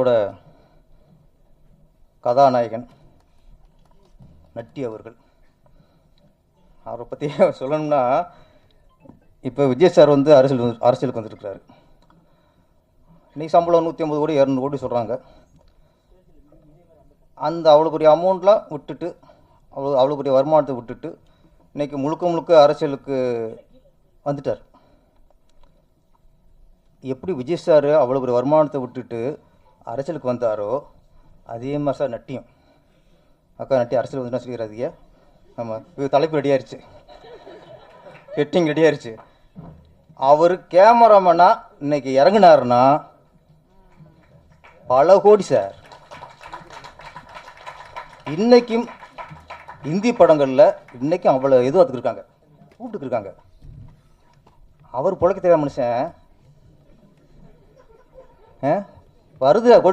கூட கதாநாயகன் நட்டி அவர்கள். அவரை பற்றி சொல்லணும்னா, இப்போ விஜய் சார் வந்து அரசியலுக்கு வந்துருக்கிறாரு. இன்றைக்கி சம்பளம் 150 கோடி 200 கோடி சொல்கிறாங்க. அந்த அவ்வளோ பெரிய அமௌண்ட்லாம் விட்டுட்டு, அவ்வளோ பெரிய வருமானத்தை விட்டுட்டு இன்றைக்கி முழுக்க அரசியலுக்கு வந்துட்டார். எப்படி விஜய் சார் அவ்வளோ பெரிய வருமானத்தை விட்டுட்டு அரசியலுக்கு வந்தாரோ, அதே மாதிரி சார் நட்டியும். அக்கா நட்டி அரசியல் வந்துட்டா சொல்லிடுறாதீங்க. நம்ம தலைப்பு ரெடி ஆயிடுச்சு, ஹெட்டிங் ரெடி ஆயிடுச்சு. அவர் கேமராமேனா இன்னைக்கு இறங்கினாருன்னா பல கோடி சார். இன்னைக்கும் இந்தி படங்களில் இன்னைக்கும் அவ்வளோ எதுவும் இருக்காங்க, கூப்பிட்டு இருக்காங்க. அவர் பிழைக்க தேவை மனுஷன் வருது